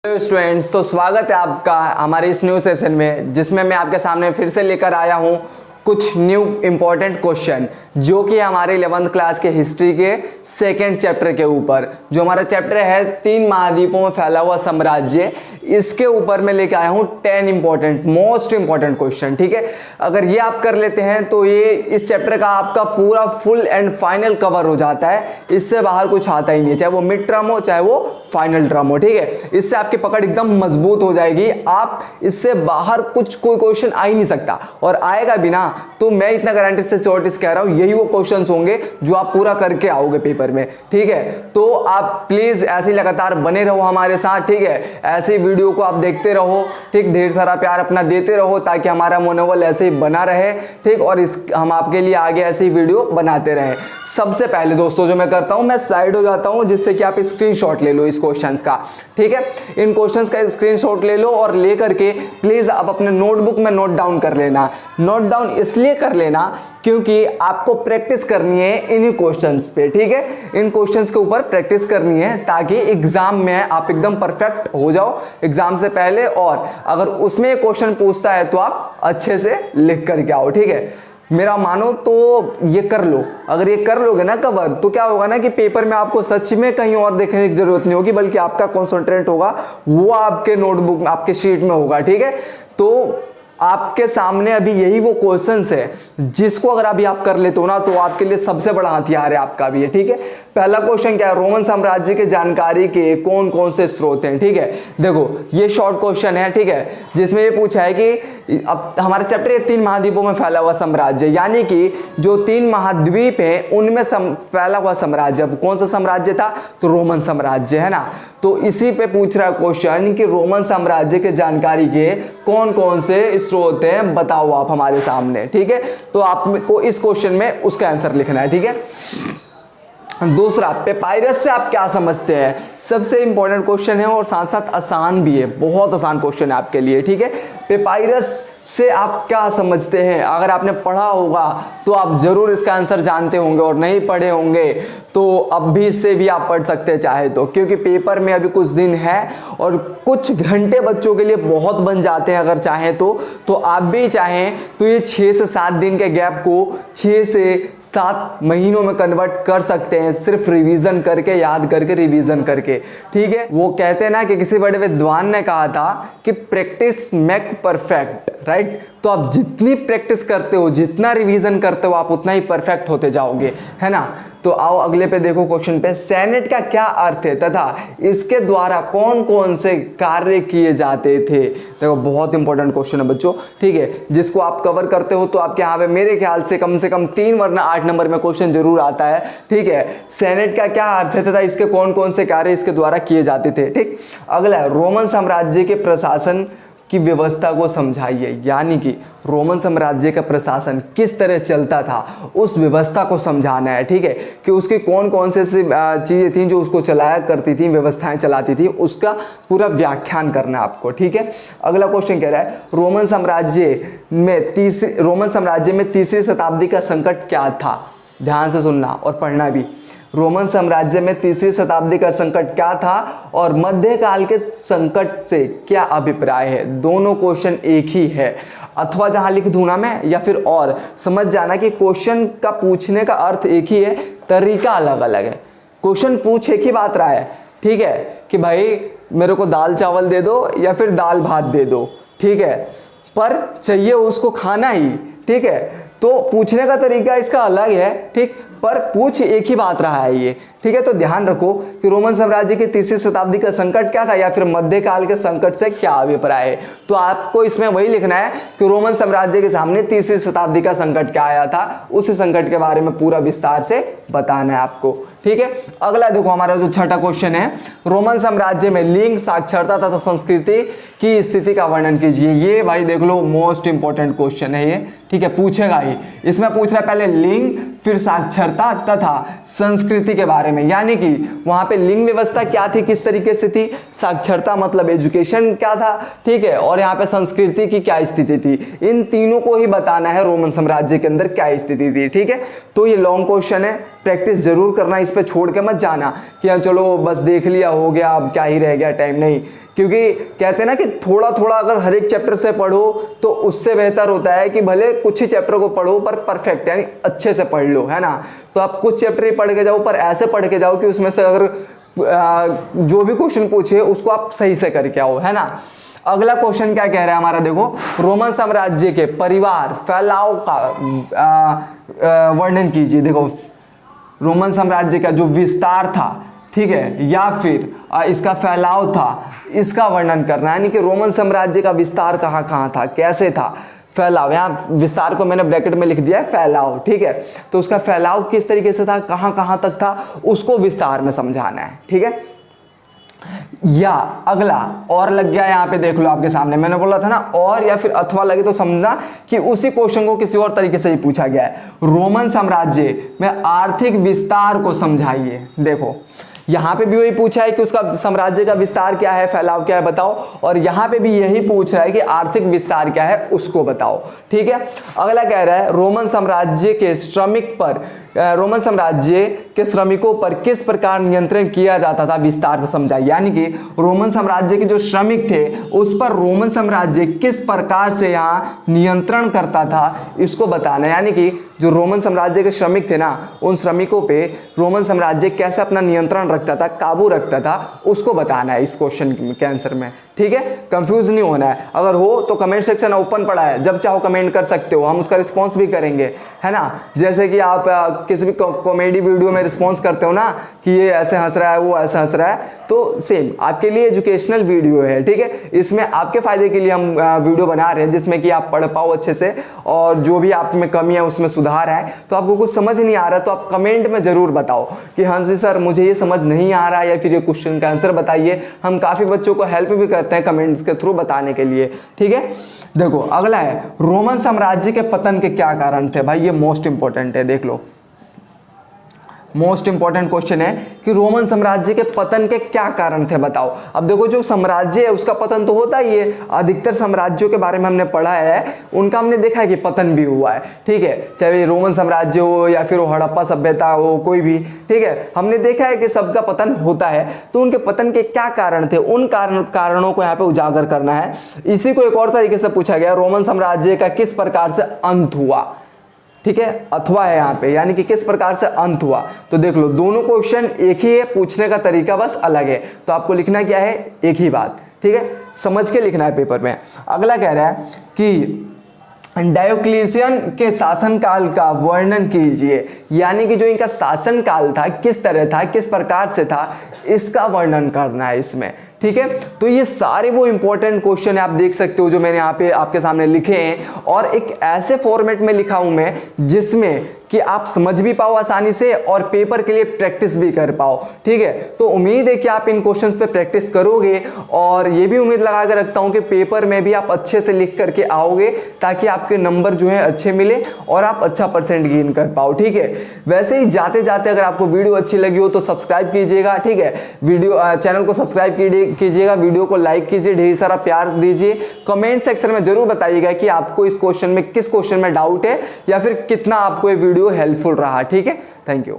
Hello students, तो स्वागत है आपका हमारे इस न्यू सेशन में, जिसमें मैं आपके सामने फिर से लेकर आया हूं कुछ न्यू इम्पोर्टेंट क्वेश्चन जो कि हमारे 11th क्लास के हिस्ट्री के सेकेंड चैप्टर के ऊपर, जो हमारा चैप्टर है 3 महाद्वीपों में फैला हुआ साम्राज्य, इसके ऊपर मैं लेके आया हूँ 10 मोस्ट इंपॉर्टेंट क्वेश्चन। ठीक है, अगर ये आप कर लेते हैं तो ये इस चैप्टर का आपका पूरा फुल एंड फाइनल कवर हो जाता है। इससे बाहर कुछ आता ही नहीं, चाहे वो मिड टर्म हो चाहे वो फाइनल टर्म हो। ठीक है, इससे आपकी पकड़ एकदम मजबूत हो जाएगी। आप इससे बाहर कुछ कोई क्वेश्चन आ ही नहीं सकता, और आएगा भी ना तो मैं इतना गारंटी से चोटिस कह रहा हूं यही वो क्वेश्चंस होंगे जो आप पूरा करके आओगे पेपर में। ठीक है, तो आप प्लीज ऐसे ही लगातार बने रहो हमारे साथ। ठीक है, ऐसे वीडियो को आप देखते रहो। ठीक, ढेर सारा प्यार अपना देते रहो ताकि हमारा मनोबल ऐसे ही बना रहे। ठीक, और हम आपके लिए आगे ऐसी वीडियो बनाते रहें। सबसे पहले दोस्तों जो मैं करता हूं, मैं साइड हो जाता हूं जिससे कि आप स्क्रीनशॉट ले लो इस क्वेश्चंस का। ठीक है, इन क्वेश्चंस का स्क्रीनशॉट ले लो और लेकर के प्लीज आप अपने नोटबुक में नोट डाउन कर लेना। नोट डाउन इसलिए कर लेना क्योंकि आपको प्रैक्टिस करनी है इन्हीं क्वेश्चंस पे। ठीक है, इन क्वेश्चंस के ऊपर प्रैक्टिस करनी है ताकि एग्जाम में आप एकदम परफेक्ट हो जाओ एग्जाम से पहले, और अगर उसमें क्वेश्चन पूछता है तो आप अच्छे से लिख करके आओ। ठीक है, मेरा मानो तो ये कर लो। अगर ये कर लोगे ना कवर, तो क्या होगा ना कि पेपर में आपको सच में कहीं और देखने की जरूरत नहीं होगी, बल्कि आपका कॉन्सेंट्रेट होगा वो आपके नोटबुक में, आपके शीट में होगा। ठीक है, तो आपके सामने अभी यही वो क्वेश्चंस है जिसको अगर अभी आप कर लेते हो ना तो आपके लिए सबसे बड़ा हथियार है आपका भी है। ठीक है, पहला क्वेश्चन क्या है, रोमन साम्राज्य के जानकारी के कौन कौन से स्रोत हैं। ठीक है, देखो ये शॉर्ट क्वेश्चन है। ठीक है, जिसमें ये पूछा है कि अब हमारा चैप्टर है 3 महाद्वीपों में फैला हुआ साम्राज्य, यानी कि जो 3 महाद्वीप हैं उनमें फैला हुआ साम्राज्य। अब कौन सा साम्राज्य था, तो रोमन साम्राज्य है ना। तो इसी पे पूछ रहा है क्वेश्चन कि रोमन साम्राज्य के जानकारी के कौन कौन से स्रोत हैं, बताओ आप हमारे सामने। ठीक है, तो आपको इस क्वेश्चन में उसका आंसर लिखना है। ठीक है, दूसरा, पेपायरस से आप क्या समझते हैं, सबसे इंपॉर्टेंट क्वेश्चन है और साथ साथ आसान भी है, बहुत आसान क्वेश्चन है आपके लिए। ठीक है, पेपायरस से आप क्या समझते हैं, अगर आपने पढ़ा होगा तो आप जरूर इसका आंसर जानते होंगे, और नहीं पढ़े होंगे तो अब भी इससे भी आप पढ़ सकते हैं चाहे तो, क्योंकि पेपर में अभी कुछ दिन है और कुछ घंटे बच्चों के लिए बहुत बन जाते हैं। अगर चाहें तो आप भी चाहें तो ये 6 से 7 दिन के गैप को 6 से 7 महीनों में कन्वर्ट कर सकते हैं, सिर्फ रिवीजन करके, याद करके, रिवीजन करके। ठीक है, वो कहते हैं ना कि किसी बड़े विद्वान ने कहा था कि प्रैक्टिस मेक परफेक्ट, राइट। तो आप जितनी प्रैक्टिस करते हो, जितना रिवीजन करते हो, आप उतना ही परफेक्ट होते जाओगे, है ना। तो आओ अगले पे देखो क्वेश्चन पे, सेनेट का क्या अर्थ है तथा इसके द्वारा कौन कौन से कार्य किए जाते थे। देखो बहुत इंपॉर्टेंट क्वेश्चन है बच्चों। ठीक है, जिसको आप कवर करते हो तो आपके यहाँ पे मेरे ख्याल से कम 3 वरना 8 नंबर में क्वेश्चन जरूर आता है। ठीक है, सेनेट का क्या अर्थ है तथा इसके कौन कौन से कार्य इसके द्वारा किए जाते थे। ठीक, अगला है, रोमन साम्राज्य के प्रशासन की व्यवस्था को समझाइए, यानी कि रोमन साम्राज्य का प्रशासन किस तरह चलता था, उस व्यवस्था को समझाना है। ठीक है, कि उसकी कौन कौन से चीज़ें थी जो उसको चलाया करती थी, व्यवस्थाएं चलाती थी, उसका पूरा व्याख्यान करना है आपको। ठीक है, अगला क्वेश्चन कह रहा है, रोमन साम्राज्य में तीसरी शताब्दी का संकट क्या था। ध्यान से सुनना और पढ़ना भी। रोमन साम्राज्य में तीसरी शताब्दी का संकट क्या था और मध्यकाल के संकट से क्या अभिप्राय है। दोनों क्वेश्चन एक ही है, अथवा जहां लिख दूं ना मैं, या फिर और समझ जाना कि क्वेश्चन का पूछने का अर्थ एक ही है, तरीका अलग अलग है। क्वेश्चन पूछ एक ही बात रहा है, ठीक है, कि भाई मेरे को दाल चावल दे दो या फिर दाल भात दे दो। ठीक है, पर चाहिए उसको खाना ही। ठीक है, तो पूछने का तरीका इसका अलग है। ठीक, पर पूछ एक ही बात रहा है ये। ठीक है, तो ध्यान रखो कि रोमन साम्राज्य की तीसरी शताब्दी का संकट क्या था या फिर मध्यकाल के संकट से क्या अभिप्राय है। तो आपको इसमें वही लिखना है कि रोमन साम्राज्य के सामने तीसरी शताब्दी का संकट क्या आया था, उस संकट के बारे में पूरा विस्तार से बताना है आपको। ठीक है, अगला देखो हमारा जो छठा क्वेश्चन है, रोमन साम्राज्य में लिंग, साक्षरता तथा संस्कृति की स्थिति का वर्णन कीजिए। ये भाई देख लो मोस्ट इंपॉर्टेंट क्वेश्चन है ये। ठीक है, पूछेगा ही। इसमें पूछ रहा है पहले लिंग, फिर साक्षरता तथा संस्कृति के बारे में, यानी कि वहां पे लिंग व्यवस्था क्या थी, किस तरीके से थी, साक्षरता मतलब एजुकेशन क्या था। ठीक है, और यहाँ पे संस्कृति की क्या स्थिति थी, इन तीनों को ही बताना है रोमन साम्राज्य के अंदर क्या स्थिति थी। ठीक है, तो ये लॉन्ग क्वेश्चन है, प्रैक्टिस जरूर करना इस पे छोड़ के मत जाना कि हाँ चलो बस देख लिया हो गया, अब क्या ही रह गया टाइम, नहीं। क्योंकि कहते हैं ना कि थोड़ा थोड़ा अगर हर एक चैप्टर से पढ़ो तो उससे बेहतर होता है कि भले कुछ ही चैप्टर को पढ़ो पर परफेक्ट यानी अच्छे से पढ़ लो, है ना। तो आप कुछ चैप्टर ही पढ़ के जाओ पर ऐसे पढ़ के जाओ कि उसमें से अगर जो भी क्वेश्चन पूछे उसको आप सही से करके आओ, है ना। अगला क्वेश्चन क्या कह रहा है हमारा, देखो, रोमन साम्राज्य के परिवार फैलाव का वर्णन कीजिए। देखो, रोमन साम्राज्य का जो विस्तार था, ठीक है, या फिर इसका फैलाव था, इसका वर्णन करना है। यानी कि रोमन साम्राज्य का विस्तार कहाँ कहाँ था, कैसे था, फैलाव, यहाँ विस्तार को मैंने ब्रैकेट में लिख दिया है फैलाव, ठीक है। तो उसका फैलाव किस तरीके से था, कहाँ कहाँ तक था, उसको विस्तार में समझाना है, ठीक है। या अगला और लग गया, यहाँ पे देख लो आपके सामने, मैंने बोला था ना और या फिर अथवा लगे तो समझना कि उसी क्वेश्चन को किसी और तरीके से ही पूछा गया है। रोमन साम्राज्य में आर्थिक विस्तार को समझाइए। देखो, यहाँ पे भी वही पूछा है कि उसका साम्राज्य का विस्तार क्या है, फैलाव क्या है, बताओ। और यहाँ पे भी यही पूछ रहा है कि आर्थिक विस्तार क्या है, उसको बताओ, ठीक है। अगला कह रहा है रोमन साम्राज्य के रोमन साम्राज्य के श्रमिकों पर किस प्रकार नियंत्रण किया जाता था, विस्तार से समझाइए। यानी कि रोमन साम्राज्य के जो श्रमिक थे उस पर रोमन साम्राज्य किस प्रकार से यहाँ नियंत्रण करता था, इसको बताना है। यानी कि जो रोमन साम्राज्य के श्रमिक थे ना, उन श्रमिकों पे रोमन साम्राज्य कैसे अपना नियंत्रण रखता था, काबू रखता था, उसको बताना है इस क्वेश्चन के आंसर में, ठीक है। कंफ्यूज नहीं होना है। अगर हो तो कमेंट सेक्शन ओपन पड़ा है, जब चाहो कमेंट कर सकते हो, हम उसका रिस्पॉन्स भी करेंगे, है ना। जैसे कि आप किसी भी कॉमेडी वीडियो में रिस्पॉन्स करते हो ना कि ये ऐसे हंस रहा है, वो ऐसे हंस रहा है, तो सेम आपके लिए एजुकेशनल वीडियो है, ठीक है। इसमें आपके फायदे के लिए हम वीडियो बना रहे हैं जिसमें कि आप पढ़ पाओ अच्छे से, और जो भी आप में कमी है उसमें सुधार है। तो आपको कुछ समझ नहीं आ रहा तो आप कमेंट में जरूर बताओ कि हाँ जी सर मुझे ये समझ नहीं आ रहा, या फिर ये क्वेश्चन का आंसर बताइए। हम काफ़ी बच्चों को हेल्प भी करते हैं कमेंट्स के थ्रू बताने के लिए, ठीक है। देखो, अगला है रोमन साम्राज्य के पतन के क्या कारण थे। भाई ये मोस्ट इंपॉर्टेंट है, देख लो, मोस्ट इंपॉर्टेंट क्वेश्चन है कि रोमन साम्राज्य के पतन के क्या कारण थे, बताओ। अब देखो, जो साम्राज्य है उसका पतन तो होता ही है। अधिकतर साम्राज्यों के बारे में हमने पढ़ा है, उनका हमने देखा है कि पतन भी हुआ है, ठीक है। चाहे रोमन साम्राज्य हो या फिर वो हड़प्पा सभ्यता हो, कोई भी, ठीक है, हमने देखा है कि सबका पतन होता है। तो उनके पतन के क्या कारण थे, उन कारणों को यहाँ पे उजागर करना है। इसी को एक और तरीके से पूछा गया, रोमन साम्राज्य का किस प्रकार से अंत हुआ, ठीक है, अथवा है यहाँ पे, यानी कि किस प्रकार से अंत हुआ। तो देख लो, दोनों क्वेश्चन एक ही है, पूछने का तरीका बस अलग है। तो आपको लिखना क्या है, एक ही बात, ठीक है, समझ के लिखना है पेपर में। अगला कह रहा है कि डायोक्लिशियन के शासनकाल का वर्णन कीजिए। यानी कि जो इनका शासनकाल था किस तरह था, किस प्रकार से था, इसका वर्णन करना है इसमें, ठीक है। तो ये सारे वो इंपॉर्टेंट क्वेश्चन है, आप देख सकते हो जो मैंने यहाँ पे आपके सामने लिखे हैं, और एक ऐसे फॉर्मेट में लिखा हूं मैं जिसमें कि आप समझ भी पाओ आसानी से और पेपर के लिए प्रैक्टिस भी कर पाओ, ठीक है। तो उम्मीद है कि आप इन क्वेश्चंस पे प्रैक्टिस करोगे, और ये भी उम्मीद लगा कर रखता हूं कि पेपर में भी आप अच्छे से लिख करके आओगे, ताकि आपके नंबर जो है अच्छे मिले और आप अच्छा परसेंट गेन कर पाओ, ठीक है। वैसे ही जाते जाते अगर आपको वीडियो अच्छी लगी हो तो सब्सक्राइब कीजिएगा, ठीक है। चैनल को सब्सक्राइब कीजिएगा, वीडियो को लाइक कीजिए, ढेर सारा प्यार दीजिए। कमेंट सेक्शन में जरूर बताइएगा कि आपको इस क्वेश्चन में किस क्वेश्चन में डाउट है, या फिर कितना आपको ये वीडियो हेल्पफुल रहा, ठीक है। Thank you.